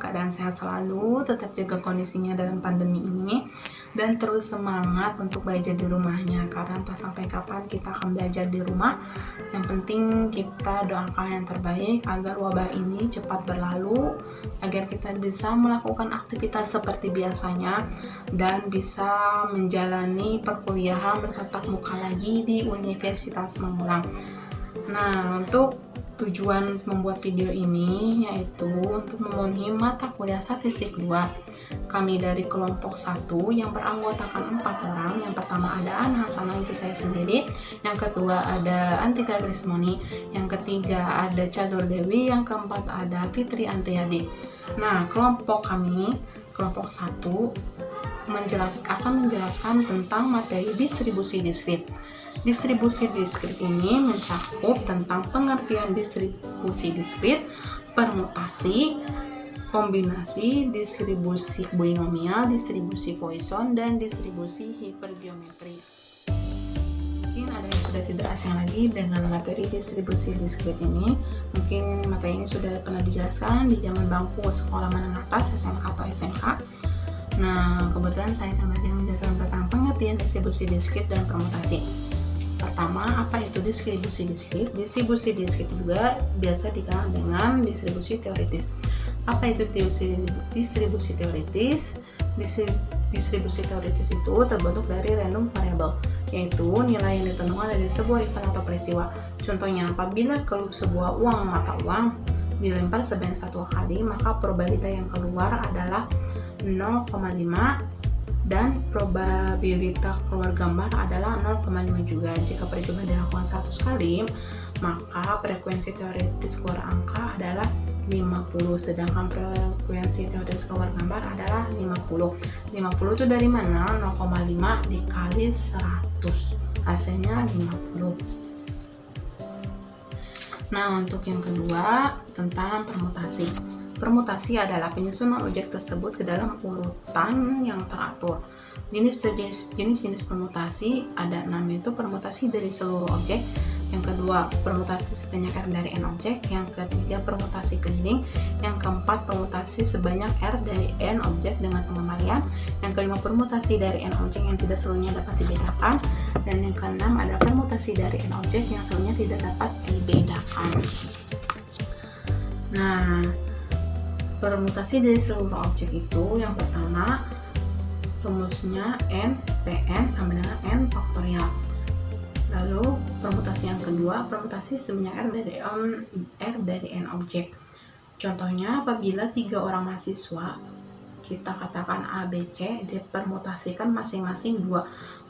keadaan sehat selalu, tetap jaga kondisinya dalam pandemi ini, dan terus semangat untuk belajar di rumahnya, karena entah sampai kapan kita akan belajar di rumah. Yang penting kita doakan yang terbaik agar wabah ini cepat berlalu, agar kita bisa melakukan aktivitas seperti biasanya dan bisa menjalani perkuliahan bertatap muka lagi di Universitas Mamulang. Nah, untuk tujuan membuat video ini yaitu untuk memenuhi mata kuliah statistik 2. Kami dari kelompok 1 yang beranggotakan 4 orang. Yang pertama ada Ana Hasanah, itu saya sendiri. Yang kedua ada Antika Grismoni. Yang ketiga ada Catur Dewi. Yang keempat ada Fitri Andriadi. Nah, kelompok kami, kelompok 1 akan menjelaskan tentang materi distribusi diskrit. Distribusi diskrit ini mencakup tentang pengertian distribusi diskrit, permutasi, kombinasi, distribusi binomial, distribusi Poisson, dan distribusi hipergeometri. Mungkin ada yang sudah tidak asing lagi dengan materi distribusi diskrit ini. Mungkin materi ini sudah pernah dijelaskan di zaman bangku sekolah menengah atas, SMK atau SMK. Nah, kebetulan saya kembali menjelaskan tentang pengertian distribusi diskrit dan permutasi. Pertama, apa itu distribusi diskrit? Distribusi diskrit juga biasa dikenal dengan distribusi teoritis. Apa itu distribusi teoritis? Distribusi teoritis itu terbentuk dari random variable, yaitu nilai yang ditentukan dari sebuah event atau peristiwa. Contohnya, apabila sebuah uang mata uang dilempar sebanyak 1 kali, maka probabilitas yang keluar adalah 0,5 dan probabilitas keluar gambar adalah 0,5 juga. Jika percobaan dilakukan 100 kali, maka frekuensi teoritis keluar angka adalah 50, sedangkan frekuensi teoritis keluar gambar adalah 50. 50 itu dari mana? 0,5 dikali 100, hasilnya 50. Nah, untuk yang kedua tentang permutasi. Permutasi adalah penyusunan objek tersebut ke dalam urutan yang teratur. Jenis-jenis permutasi ada 6, yaitu permutasi dari seluruh objek. Yang kedua, permutasi sebanyak R dari N objek. Yang ketiga, permutasi keliling. Yang keempat, permutasi sebanyak R dari N objek dengan pengembalian. Yang kelima, permutasi dari N objek yang tidak seluruhnya dapat dibedakan. Dan yang keenam, ada permutasi dari N objek yang seluruhnya tidak dapat dibedakan. Nah, permutasi dari seluruh objek itu yang pertama, rumusnya N Pn sama dengan N faktorial. Lalu permutasi yang kedua, permutasi sebanyak R dari N objek. Contohnya, apabila 3 orang mahasiswa, kita katakan A, B, C, dipermutasikan masing-masing 2,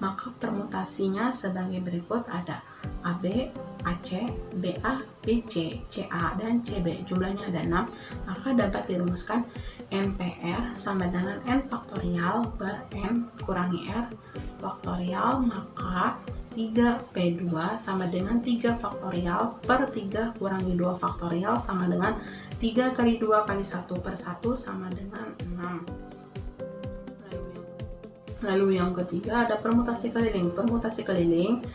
maka permutasinya sebagai berikut ada AB, AC, BA, BC, CA, dan CB. Jumlahnya ada 6, maka dapat dirumuskan NPR sama dengan N faktorial per N kurangi R faktorial, maka 3P2 sama dengan 3 faktorial per 3 kurangi 2 faktorial sama dengan 3 kali 2 kali 1 per 1 sama dengan 6. Lalu yang ketiga ada permutasi keliling. Permutasi keliling,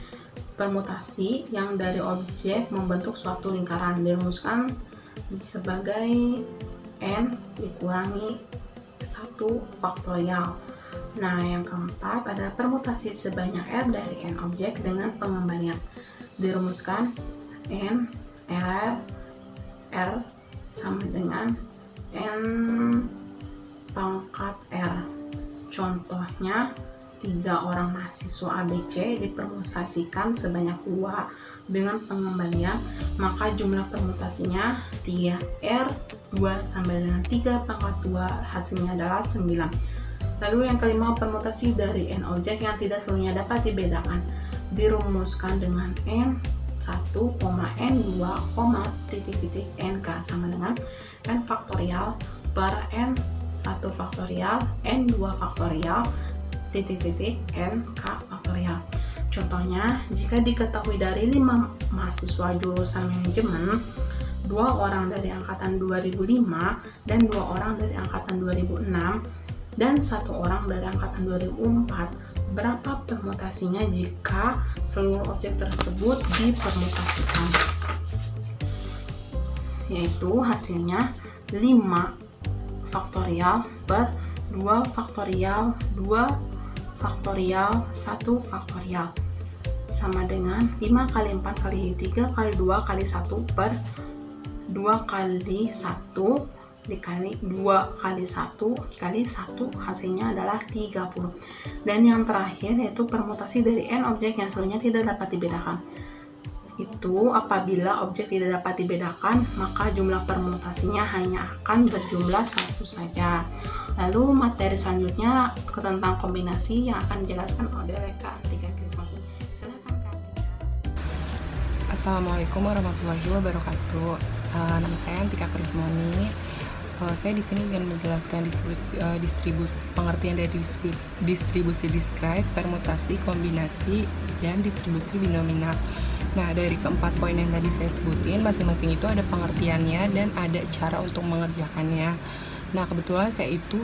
permutasi yang dari objek membentuk suatu lingkaran, dirumuskan sebagai N dikurangi 1 faktorial. Nah, yang keempat ada permutasi sebanyak R dari N objek dengan pengembalian, dirumuskan N R sama dengan N pangkat R. Contohnya, 3 orang mahasiswa ABC dipermutasikan sebanyak 2 dengan pengembalian, maka jumlah permutasinya 3R 2 sama dengan 3 pangkat 2, hasilnya adalah 9. Lalu yang kelima, permutasi dari N objek yang tidak seluruhnya dapat dibedakan, dirumuskan dengan N1, N2, NK sama dengan N faktorial per N1 faktorial, N2 faktorial, NK faktorial. Contohnya, jika diketahui dari 5 mahasiswa jurusan manajemen, 2 orang dari angkatan 2005 dan 2 orang dari angkatan 2006 dan 1 orang dari angkatan 2004, berapa permutasinya jika seluruh objek tersebut dipermutasikan? Yaitu hasilnya 5 faktorial per 2 faktorial 2 faktorial 1 faktorial sama dengan 5 kali 4 kali 3 kali 2 kali 1 per 2 kali 1 dikali 2 kali 1 dikali 1, hasilnya adalah 30. Dan yang terakhir yaitu permutasi dari n objek yang seluruhnya tidak dapat dibedakan. Itu apabila objek tidak dapat dibedakan, maka jumlah permutasinya hanya akan berjumlah 1 saja. Lalu materi selanjutnya tentang kombinasi yang akan dijelaskan oleh Kak Tika Krismani. Silakan Kak Tika. Assalamualaikum warahmatullahi wabarakatuh. Nama saya Tika Krismani. Saya di sini ingin menjelaskan pengertian dari distribusi discrete, permutasi, kombinasi, dan distribusi binominal. Nah, dari keempat poin yang tadi saya sebutin, masing-masing itu ada pengertiannya dan ada cara untuk mengerjakannya. Nah, kebetulan saya itu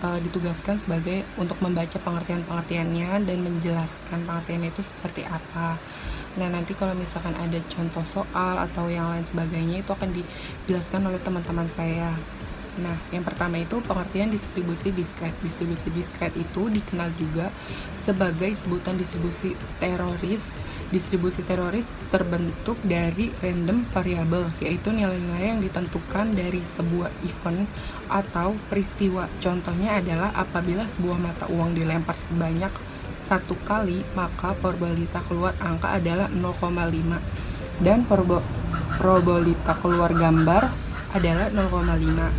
ditugaskan sebagai untuk membaca pengertiannya dan menjelaskan pengertiannya itu seperti apa. Nah, nanti kalau misalkan ada contoh soal atau yang lain sebagainya, itu akan dijelaskan oleh teman-teman saya. Nah, yang pertama itu pengertian distribusi discrete. Distribusi discrete itu dikenal juga sebagai sebutan distribusi teroris. Distribusi teroris terbentuk dari random variable, yaitu nilai-nilai yang ditentukan dari sebuah event atau peristiwa. Contohnya adalah apabila sebuah mata uang dilempar sebanyak 1 kali, maka probabilitas keluar angka adalah 0,5 dan probabilitas keluar gambar adalah 0,5.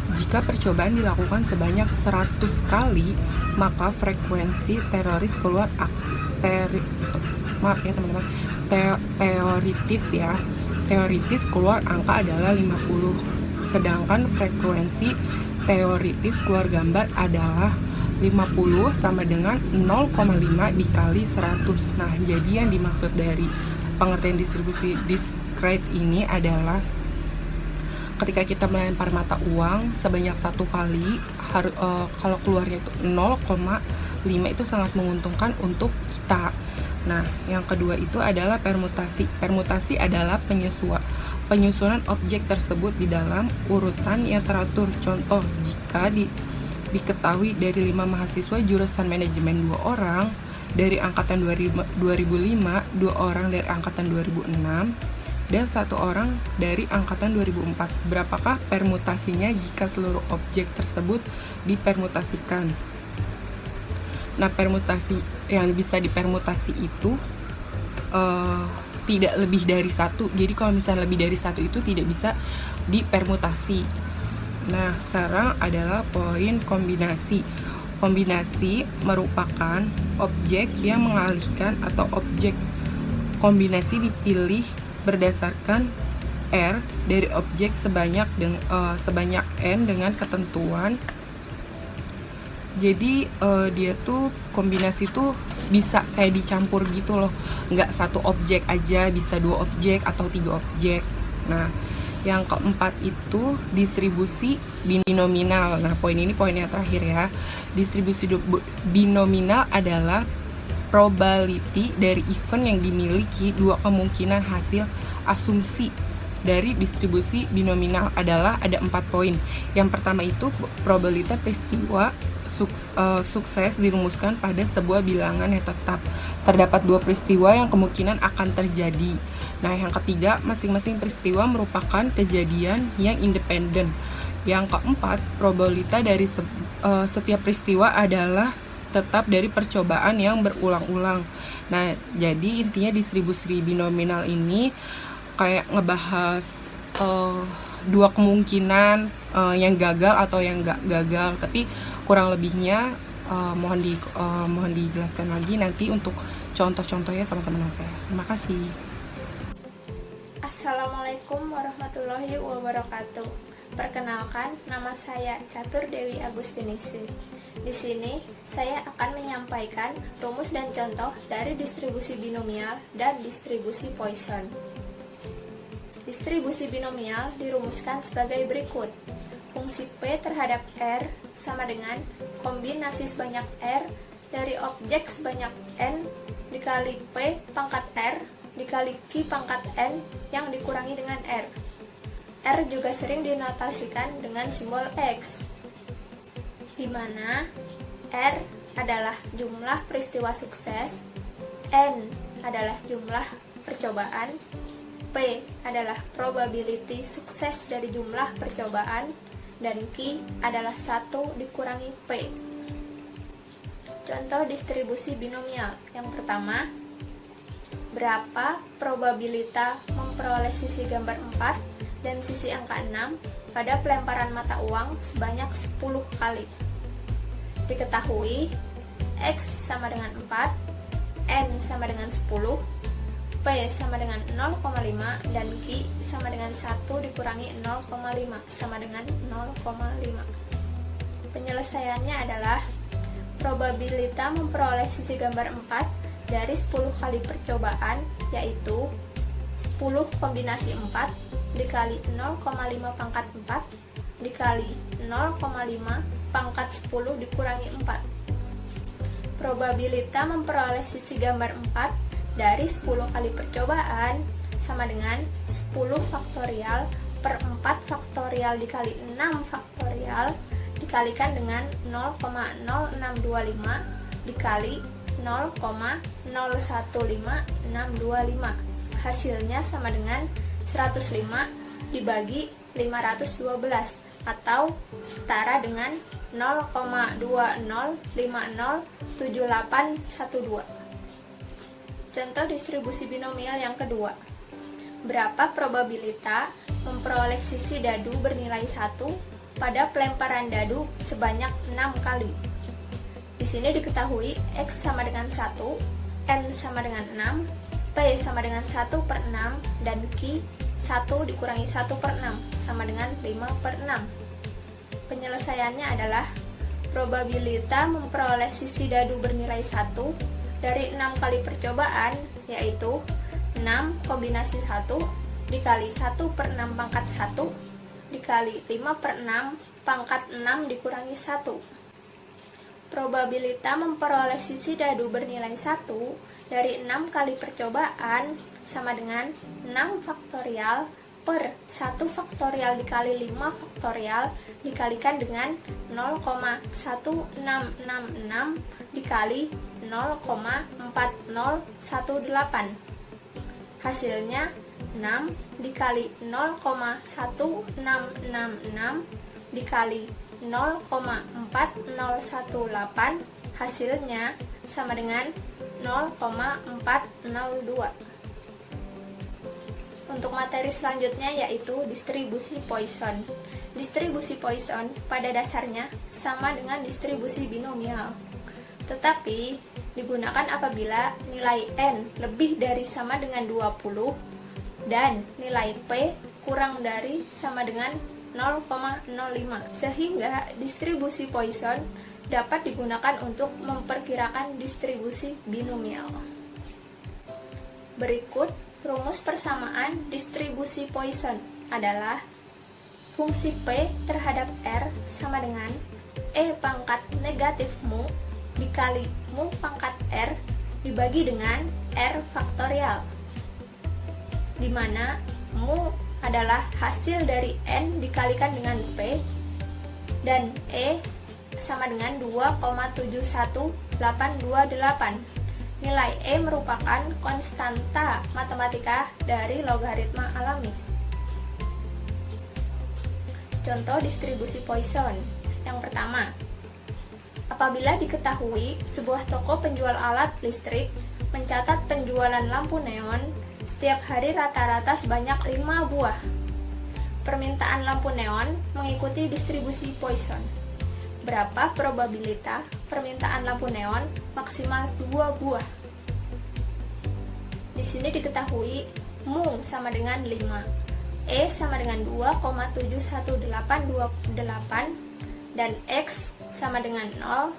Jika percobaan dilakukan sebanyak 100 kali, maka frekuensi teoritis keluar angka adalah 50. Sedangkan frekuensi teoritis keluar gambar adalah 50 sama dengan 0,5 dikali 100. Nah, jadi yang dimaksud dari pengertian distribusi discrete ini adalah ketika kita melempar mata uang sebanyak 1 kali, kalau keluarnya itu 0,5 itu sangat menguntungkan untuk kita. Nah, yang kedua itu adalah permutasi. Permutasi adalah penyusunan objek tersebut di dalam urutan yang teratur. Contoh, jika diketahui dari 5 mahasiswa jurusan manajemen 2 orang dari angkatan 2005, 2 orang dari angkatan 2006, dan 1 orang dari angkatan 2004. Berapakah permutasinya jika seluruh objek tersebut dipermutasikan? Nah, permutasi yang bisa dipermutasi itu tidak lebih dari 1. Jadi kalau misalnya lebih dari 1 itu tidak bisa dipermutasi. Nah, sekarang adalah poin kombinasi. Kombinasi merupakan objek yang mengalihkan atau objek kombinasi dipilih berdasarkan R dari objek sebanyak N dengan ketentuan. Jadi dia tuh kombinasi tuh bisa kayak dicampur gitu loh, nggak 1 objek aja, bisa 2 objek atau 3 objek. Nah, yang keempat itu distribusi binominal. Nah, poin ini poin yang terakhir ya. Distribusi binominal adalah probability dari event yang dimiliki 2 kemungkinan hasil asumsi. Dari distribusi binominal adalah ada 4 poin. Yang pertama itu probabilitas peristiwa sukses dirumuskan pada sebuah bilangan yang tetap. Terdapat 2 peristiwa yang kemungkinan akan terjadi. Nah, yang ketiga, masing-masing peristiwa merupakan kejadian yang independen. Yang keempat, probabilitas dari setiap peristiwa adalah tetap dari percobaan yang berulang-ulang. Nah, jadi intinya distribusi binominal ini kayak ngebahas 2 kemungkinan yang gagal atau yang nggak gagal, tapi kurang lebihnya mohon dijelaskan lagi nanti untuk contoh-contohnya sama teman saya. Terima kasih. Assalamualaikum warahmatullahi wabarakatuh. Perkenalkan, nama saya Catur Dewi Agustinisi. Di sini saya akan menyampaikan rumus dan contoh dari distribusi binomial dan distribusi Poisson. Distribusi binomial dirumuskan sebagai berikut. Fungsi P terhadap R sama dengan kombinasi sebanyak R dari objek sebanyak N dikali P pangkat R dikali Q pangkat N yang dikurangi dengan R. R juga sering dinotasikan dengan simbol X. di mana R adalah jumlah peristiwa sukses, N adalah jumlah percobaan, P adalah probability sukses dari jumlah percobaan, dan Q adalah 1 dikurangi P. Contoh distribusi binomial. Yang pertama, berapa probabilitas memperoleh sisi gambar 4 dan sisi angka 6 pada pelemparan mata uang sebanyak 10 kali. Diketahui X sama dengan 4, N sama dengan 10, P sama dengan 0,5, dan Q sama dengan 1 dikurangi 0,5 sama dengan 0,5. Penyelesaiannya adalah probabilitas memperoleh sisi gambar 4 dari 10 kali percobaan, yaitu 10 kombinasi 4 dikali 0,5 pangkat 4 dikali 0,5 pangkat 10 dikurangi 4. Probabilitas memperoleh sisi gambar 4 dari 10 kali percobaan sama dengan 10 faktorial per 4 faktorial dikali 6 faktorial dikalikan dengan 0,0625 dikali 0,015625. Hasilnya sama dengan 105 dibagi 512 atau setara dengan 0,20507812. Contoh distribusi binomial yang kedua. Berapa probabilitas memperoleh sisi dadu bernilai 1 pada pelemparan dadu sebanyak 6 kali? Di sini diketahui X sama dengan 1, N sama dengan 6, P sama dengan 1/6, dan Q 1 dikurangi 1/6 sama dengan 5/6. Penyelesaiannya adalah probabilitas memperoleh sisi dadu bernilai 1 dari 6 kali percobaan, yaitu 6 kombinasi 1 dikali 1/6 pangkat 1 dikali 5/6 pangkat 6 dikurangi 1. Probabilitas memperoleh sisi dadu bernilai 1 dari 6 kali percobaan sama dengan 6 faktorial per 1 faktorial dikali 5 faktorial dikalikan dengan 0,1666 dikali 0,4018. Hasilnya 6 dikali 0,1666 dikali 0,4018, hasilnya sama dengan 0,402. Untuk materi selanjutnya yaitu distribusi Poisson. Distribusi Poisson pada dasarnya sama dengan distribusi binomial, tetapi digunakan apabila nilai N lebih dari sama dengan 20 dan nilai P kurang dari sama dengan 0,05, sehingga distribusi Poisson dapat digunakan untuk memperkirakan distribusi binomial. Berikut rumus persamaan distribusi Poisson adalah fungsi P terhadap R sama dengan E pangkat negatif mu dikali mu pangkat R dibagi dengan R faktorial, di mana mu adalah hasil dari N dikalikan dengan P dan E sama dengan 2,71828. Nilai E merupakan konstanta matematika dari logaritma alami. Contoh distribusi Poisson. Yang pertama, apabila diketahui sebuah toko penjual alat listrik mencatat penjualan lampu neon setiap hari rata-rata sebanyak 5 buah. Permintaan lampu neon mengikuti distribusi Poisson. Berapa probabilitas permintaan lampu neon maksimal 2 buah? Di sini diketahui mu sama dengan 5, E sama dengan 2,71828, dan X sama dengan 0,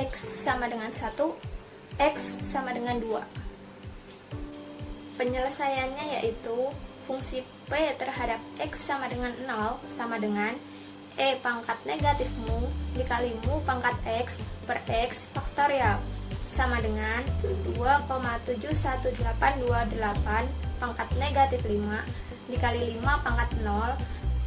X sama dengan 1, X sama dengan 2. Penyelesaiannya yaitu fungsi P terhadap X sama dengan 0 sama dengan E pangkat negatif mu dikali mu pangkat X per X faktorial sama dengan 2,71828 pangkat negatif 5 dikali 5 pangkat 0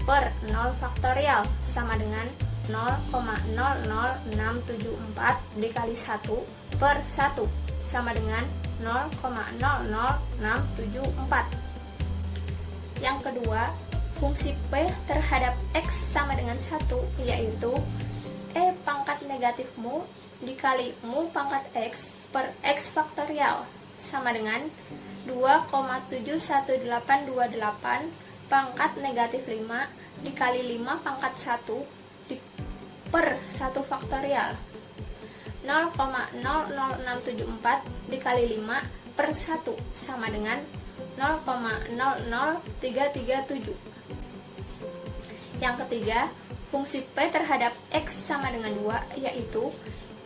per 0 faktorial sama dengan 0,00674 dikali 1 per 1 sama dengan 0,00674. Yang kedua, fungsi P terhadap X sama dengan 1, yaitu E pangkat negatif mu dikali mu pangkat X per X faktorial sama dengan 2,71828 pangkat negatif 5 dikali 5 pangkat 1 per 1 faktorial. 0,00674 dikali 5 per 1 sama dengan 0,00337. Yang ketiga, fungsi P terhadap X sama dengan 2, yaitu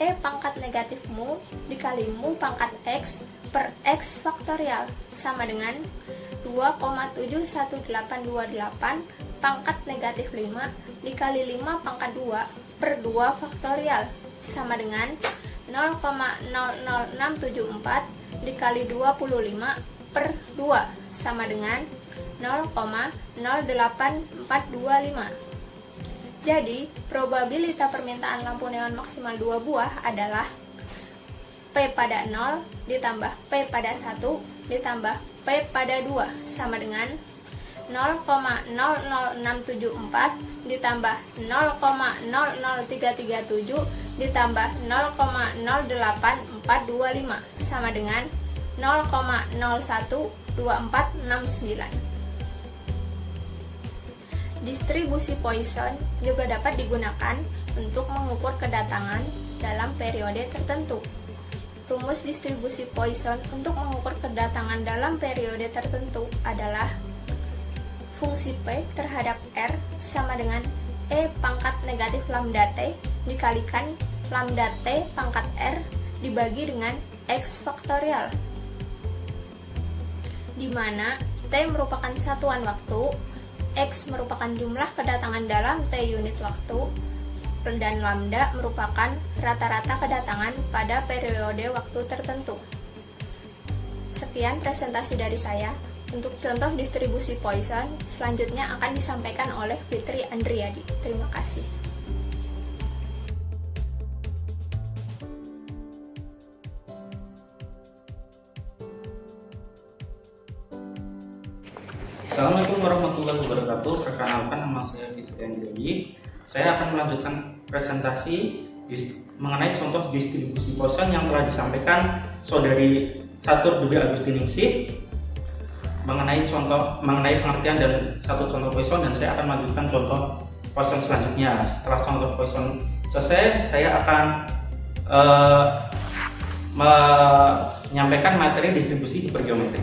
E pangkat negatif mu dikali mu pangkat X per X faktorial sama dengan 2,71828 pangkat negatif 5 dikali 5 pangkat 2 per 2 faktorial sama dengan 0,00674 dikali 25 per 2 sama dengan 0,08425. Jadi, probabilitas permintaan lampu neon maksimal 2 buah adalah P pada 0 ditambah P pada 1 ditambah P pada 2 sama dengan 0,00674 ditambah 0,00337 ditambah 0,08425 sama dengan 0,012469. Distribusi Poisson juga dapat digunakan untuk mengukur kedatangan dalam periode tertentu. Rumus distribusi Poisson untuk mengukur kedatangan dalam periode tertentu adalah fungsi P terhadap R sama dengan E pangkat negatif lambda T dikalikan lambda T pangkat R dibagi dengan X faktorial, di mana T merupakan satuan waktu, X merupakan jumlah kedatangan dalam T unit waktu, dan lambda merupakan rata-rata kedatangan pada periode waktu tertentu. Sekian presentasi dari saya. Untuk contoh distribusi Poisson, selanjutnya akan disampaikan oleh Fitri Andriadi. Terima kasih. Assalamualaikum warahmatullahi wabarakatuh. Perkenalkan, nama saya Fitri Andriadi. Saya akan melanjutkan presentasi mengenai contoh distribusi Poisson yang telah disampaikan saudari Catur Dewi Agustiningsih mengenai pengertian dan satu contoh Poisson, dan saya akan melanjutkan contoh Poisson selanjutnya. Setelah contoh Poisson selesai, saya akan menyampaikan materi distribusi hipergeometri.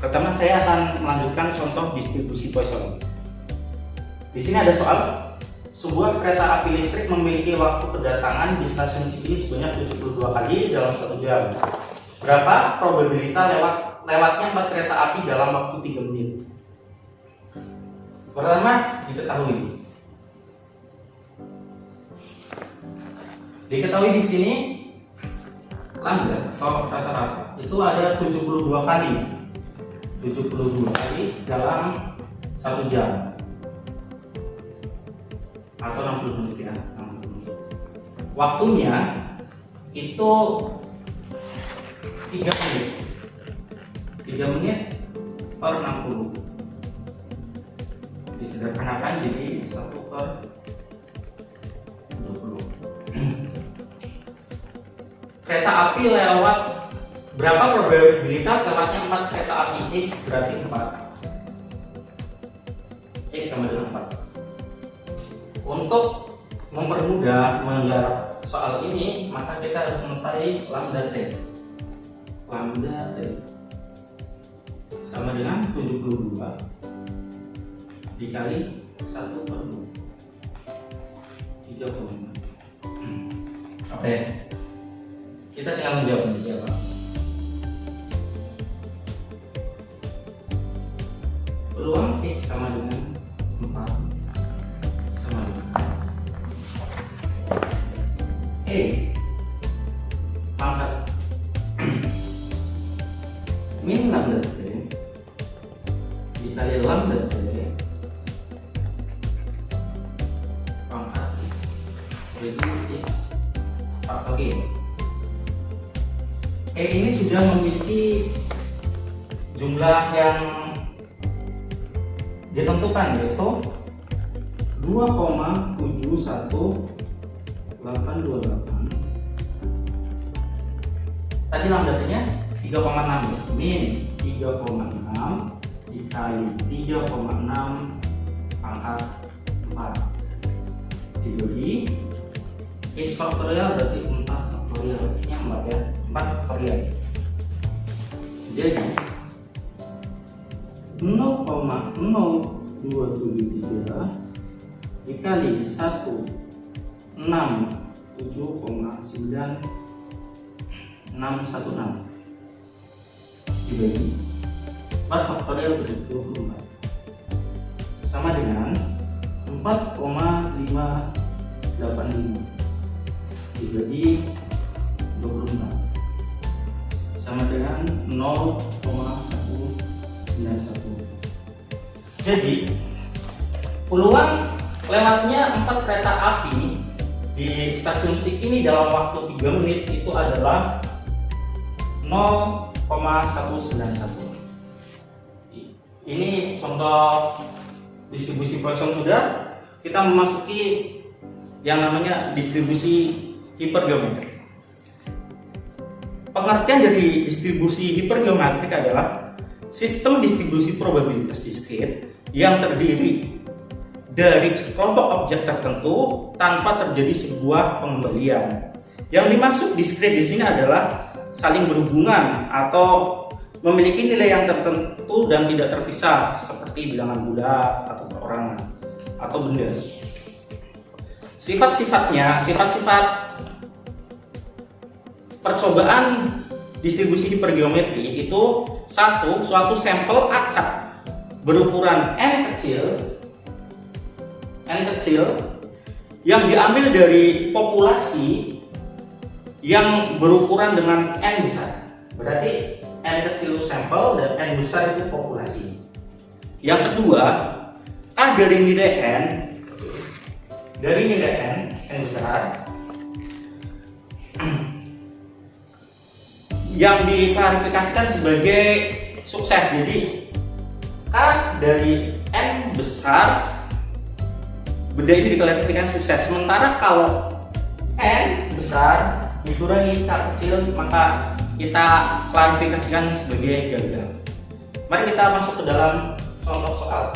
Pertama, saya akan melanjutkan contoh distribusi Poisson. Di sini ada soal, sebuah kereta api listrik memiliki waktu kedatangan di stasiun Cikini sebanyak 72 kali dalam 1 jam. Berapa probabilitas lewatnya 4 kereta api dalam waktu 3 menit? Pertama, diketahui di sini lambda atau rata-rata itu ada 72 kali dalam 1 jam atau 60 menit ya, 60 menit. Waktunya itu 3 menit per 60. Disederhanakan jadi 1 per 20. Kereta api lewat, berapa probabilitas lewatnya 4 kereta api? X berarti 4. X sama dengan 4. Untuk mempermudah menggarap soal ini, maka kita harus mengetahui lambda T. Lambda T sama dengan 72 dikali 1 per 2, 35. Oke, kita tinggal menjawab menjadi apa. Peluang X sama dengan 4 sama dengan E pangkat min lambda T dikali lambda T pangkat X jadi X faktorial. Ini sudah memiliki jumlah yang ditentukan, yaitu 2,71828. Tadi lambdanya 3,6 ya, min 3,6 dikali 3,6 pangkat 4 dibagi X faktorial berarti 4 faktorial, nya 4 ya, 4 faktorial. Jadi 0,0273 dikali 167,9616 dibagi 4 faktorial berarti 24 sama dengan 4,585 dibagi 24 sama dengan 0,191. Jadi peluang lewatnya 4 kereta api di stasiun Cikini dalam waktu 3 menit itu adalah 0,191. Ini contoh distribusi Poisson. Sudah, kita memasuki yang namanya distribusi hipergeometrik. Pengertian dari distribusi hipergeometrik adalah sistem distribusi probabilitas diskrit yang terdiri dari sekelompok objek tertentu tanpa terjadi sebuah pengembalian. Yang dimaksud diskrit di sini adalah saling berhubungan atau memiliki nilai yang tertentu dan tidak terpisah, seperti bilangan bulat atau perorangan atau benda. Sifat percobaan distribusi hipergeometri itu: satu, suatu sampel acak berukuran n kecil yang diambil dari populasi yang berukuran dengan n besar. Berarti n kecil sampel dan n besar itu populasi. Yang kedua, A dari nilai n besar yang diklarifikasikan sebagai sukses. Jadi K dari n besar, benda ini diklarifikasikan sukses. Sementara kalau n besar dikurangi K kecil, maka kita klarifikasikan sebagai gagal. Mari kita masuk ke dalam contoh soal.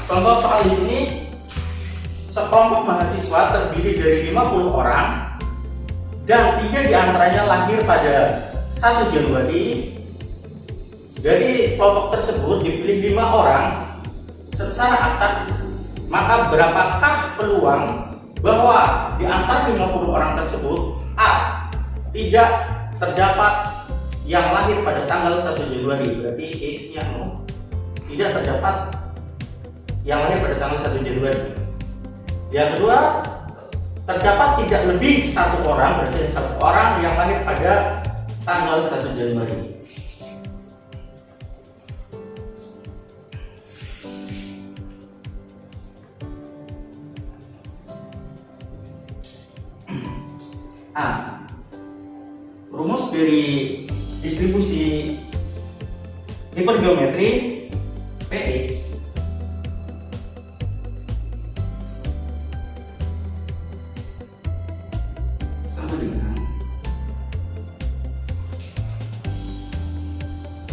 Contoh soal di sini, sekelompok mahasiswa terdiri dari 50 orang dan 3 diantaranya lahir pada 1 Januari. Dari kelompok tersebut dipilih 5 orang secara acak, maka berapakah peluang bahwa di antara 50 orang tersebut A, tidak terdapat yang lahir pada tanggal 1 Januari, berarti X nya 0. Tidak terdapat yang lahir pada tanggal 1 Januari. Yang kedua, terdapat tidak lebih 1 orang, berarti 1 orang yang lahir pada tanggal 1 Januari. A. Rumus dari distribusi hipergeometri Px sama dengan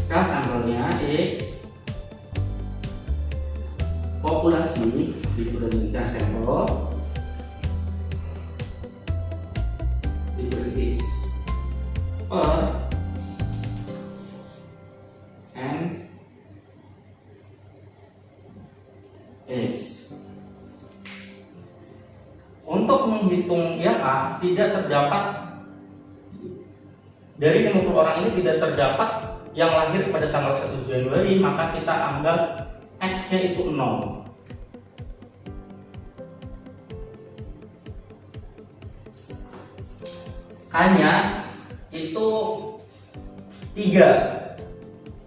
K sampelnya X populasi dikurangi K sampel diberi X per n X. Untuk menghitung yang A, tidak terdapat dari 50 orang ini tidak terdapat yang lahir pada tanggal 1 Januari, maka kita anggap X-nya itu 0. Hanya itu 3.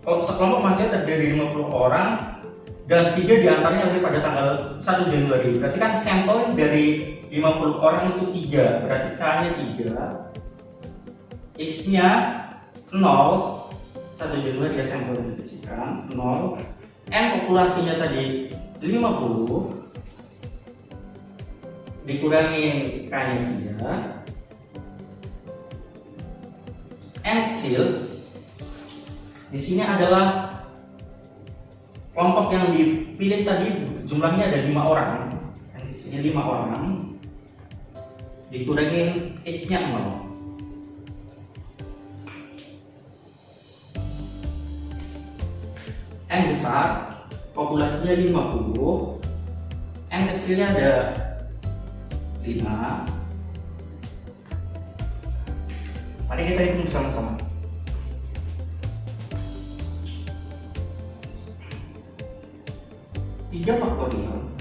Sekelompok mahasiswa terdiri dari 50 orang dan 3 diantaranya lahir pada tanggal 1 Januari. Berarti kan sampel dari 50 orang itu 3, berarti K-nya 3, X-nya 0, 1 Januari ya sampel yang dikasihkan 0, N populasinya tadi 50, dikurangi K-nya 3, N kecil di sini adalah kelompok yang dipilih tadi jumlahnya ada 5 orang, N kecilnya 5 orang, dikurangi H-nya 0. N besar populasinya 50, N kecilnya ada 5. Mari kita hitung bersama-sama. 3 faktorial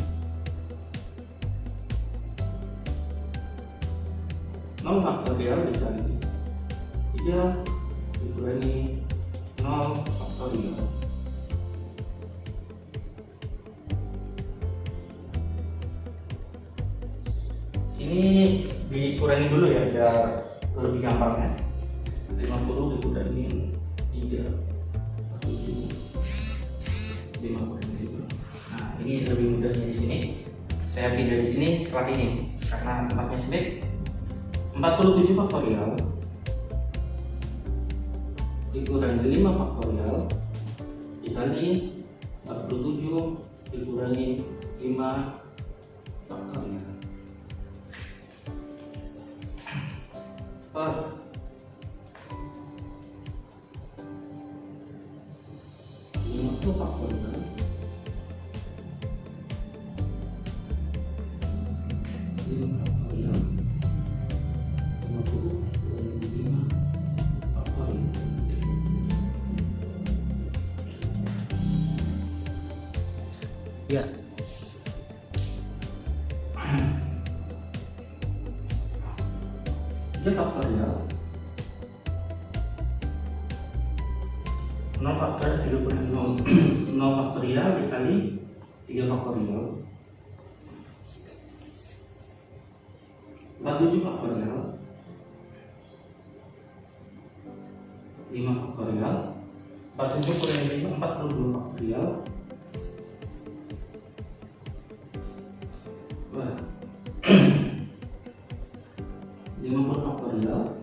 nol faktorial dikali 3 dikurangi 0 faktorial. Ini dikurangi dulu ya biar lebih gampang ya. 50 dikurangi 3 50. Nah, ini lebih mudahnya di sini. Saya pindah di sini setelah ini karena tempatnya sempit. 47 faktorial dikurangi 5 faktorial dikali 47 dikurangi 5 faktorial per 50 faktorial ya. Dia faktorial 0 faktorial dikurangi 0 faktorial dikali 3 faktorial 47 faktorial 5 faktorial 47 kurangi 5 42 faktorial 50 faktorial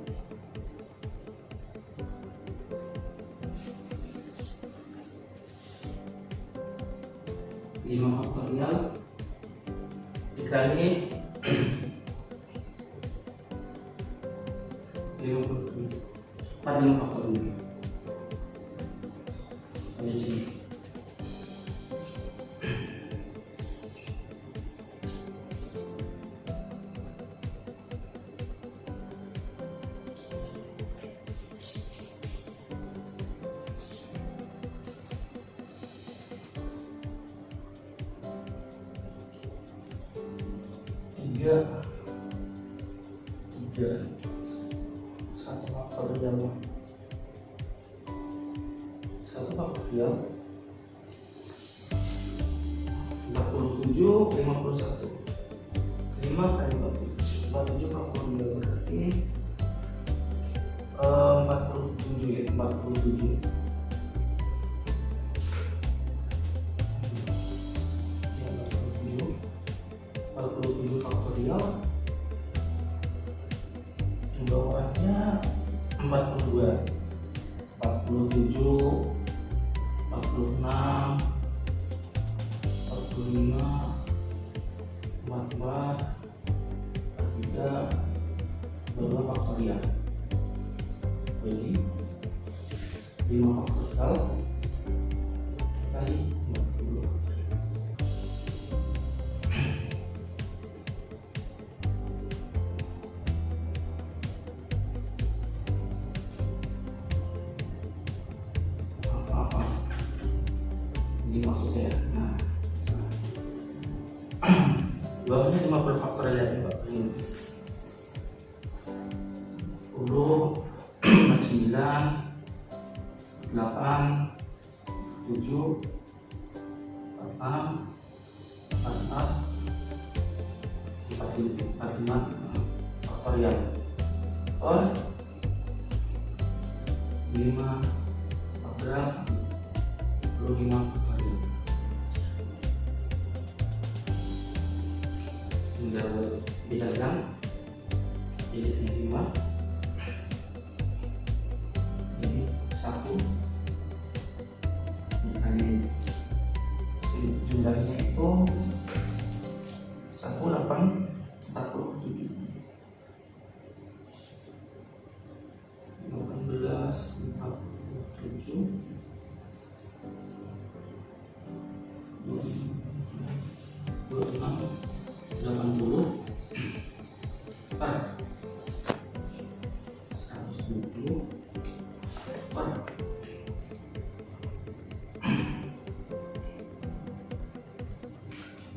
5 faktorial dikali 45 faktorial ada sini. Tiga 1 faktorial 1 faktorial 47 51 5 kali 47 faktorial berarti 47 ya 47 faktorial jumlah orangnya 42 47 46 45 44 43 12 faktorial jadi 5 faktorial kali 40 ini maksud saya. Nah, bawahnya 50 faktorial ya Pak. 10 9 8 7 4 faktorial per 5 faktorial 25 faktorial. Tinggal diagram jadi 5 ini 1 dikali jumlahnya itu 1847 80 per 120 per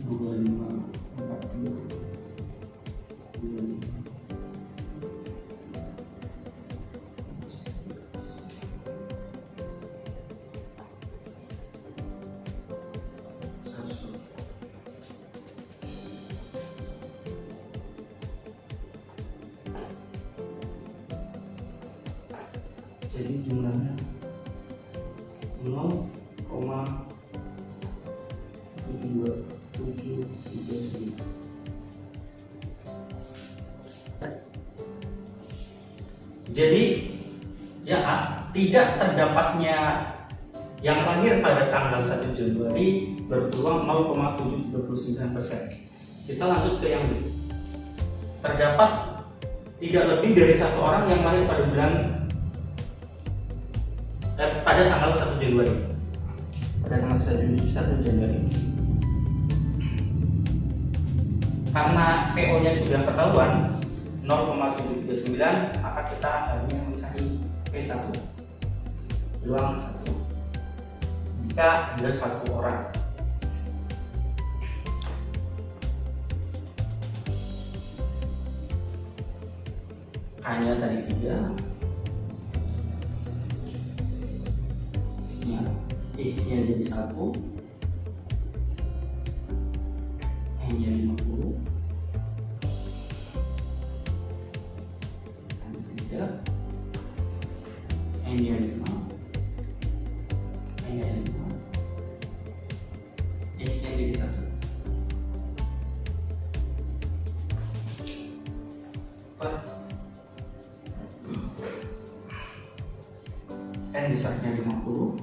25 jadi jumlahnya 0,72739. Jadi ya tidak terdapatnya yang lahir pada tanggal 1 Januari berpeluang 0,739%. Kita lanjut ke yang B. Terdapat tidak lebih dari 1 orang yang lahir pada pada tanggal 1 Januari. Pada tanggal 1 Januari. Karena PO-nya sudah ketahuan 0,739, maka kita hanya mencari P1 peluang 1 jika ada 1 orang. Hanya tadi 3 X-nya jadi 1, N-nya 50, N-nya 5, N-nya 5, X-nya jadi 1. N besarnya 50,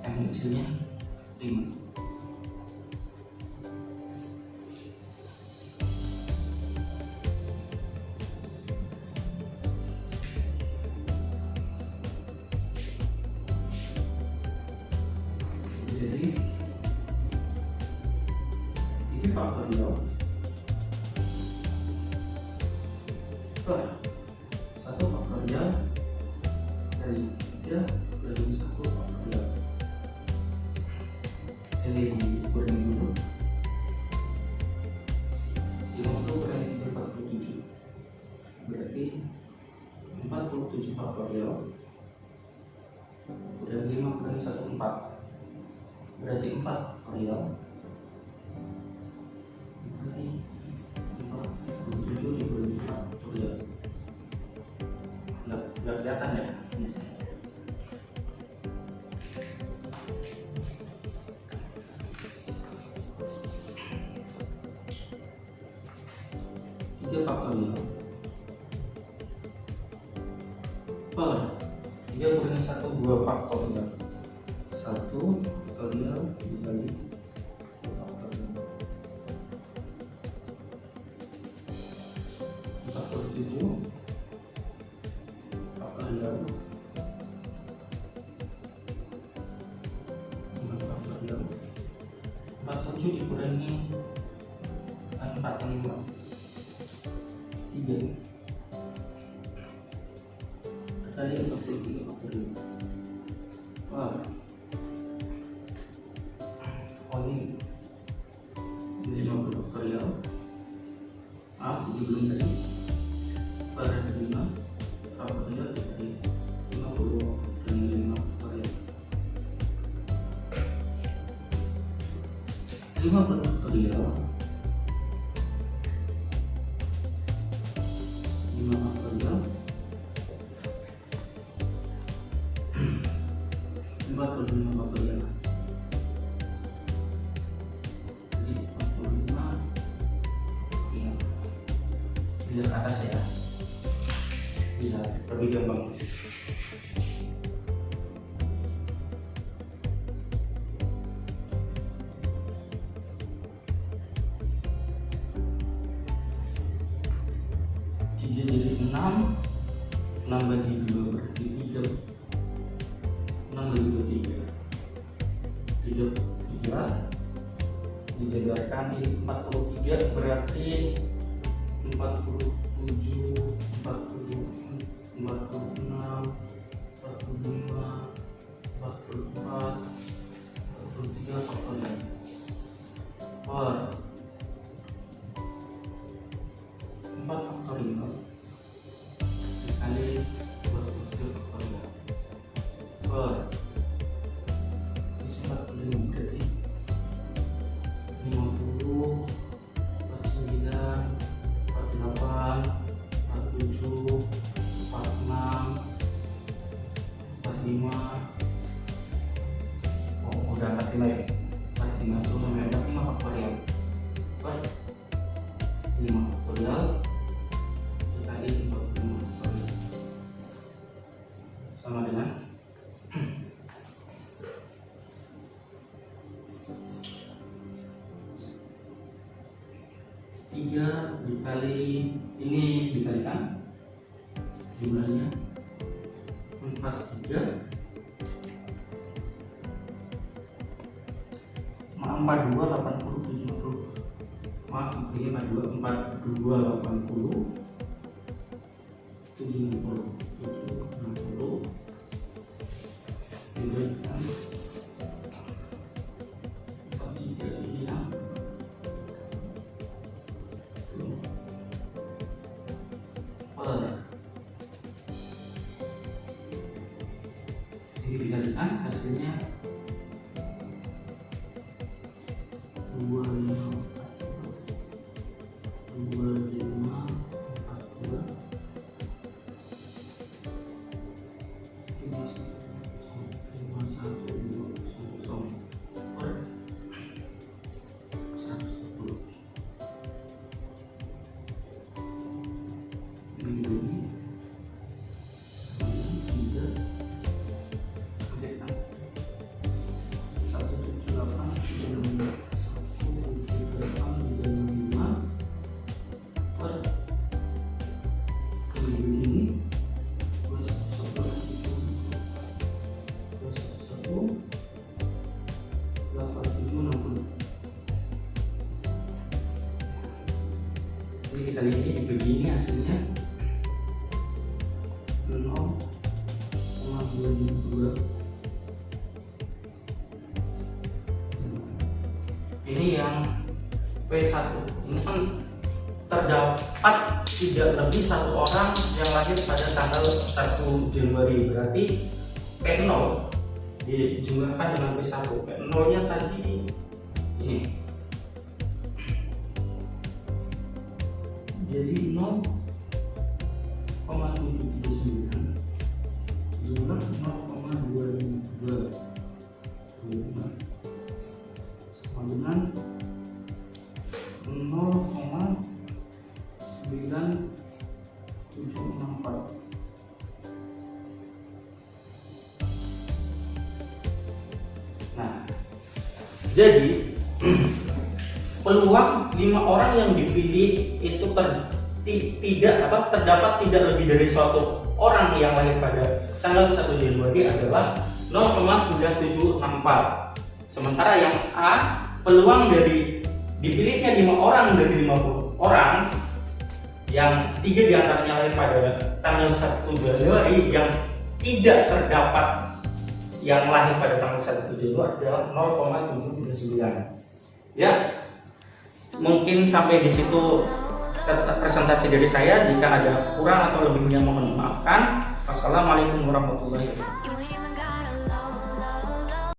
N kecilnya 5. Jadi ini faktorial per 1 faktorial dari 3 dari 1 faktorial. Ini dikurangi dulu. 50 kurangi 47 berarti 47 faktorial. Udah 5 kurangi 1 4 berarti 4 faktorial. Berarti 47 dikurangi 4 faktorial. Nggak kelihatan ya? Tiga faktorial per 3 kurangi 1 2 faktorial. 1 faktorial dikali 2 faktorial. 47 faktorial 5 faktorial. 47 dikurangi 4 5 3 kali 43 faktorial. Wah, ini 50 faktorial. Belum tadi pada 5 faktorial dari 50 dan 5 faktorial. 50 faktorial 45 faktorial. Jadi 45 ya. Bisa ke atas ya. Bisa lebih gampang. Tiga jadi 6 bagi 2 berarti 3. 6 bagi 2 3 dijabarkan ini 43 berarti 47 40 46 45 44 43 faktorial per 4 faktorial dikali 43 faktorial per isi 45 berarti 50 49 48 47 46 45. Oh udah 45 ya, 45 itu sampai 45 faktorial per 5 faktorial dikali 45 faktorial sama dengan 3 dikali ini dikalikan jumlahnya 43 42 80 70 maaf ini 42 80 70 60 diberikan 43 hilang per ini dikalikan hasilnya 8760. Jadi kita lihat ini dibagi ini hasilnya 0,22. Ini yang P1 ini kan terdapat tidak lebih satu orang yang lahir pada tanggal 1 Januari, berarti P0 dijumlahkan dengan P1. P0 nya tadi ini jadi 0,739 jumlah 0,252 sama dengan 0,9764. Nah, jadi peluang 5 orang yang dipilih itu terdapat tidak lebih dari suatu orang yang lahir pada tanggal 1 Januari adalah 0,9764. Sementara yang A, peluang dari dipilihnya 5 orang dari 50 orang yang 3 diantaranya lahir pada tanggal 1 Januari yang tidak terdapat yang lahir pada tanggal 1 Januari adalah 0,739. Ya, mungkin sampai di situ presentasi dari saya. Jika ada kurang atau lebihnya mohon dimaafkan. Wassalamualaikum warahmatullahi wabarakatuh.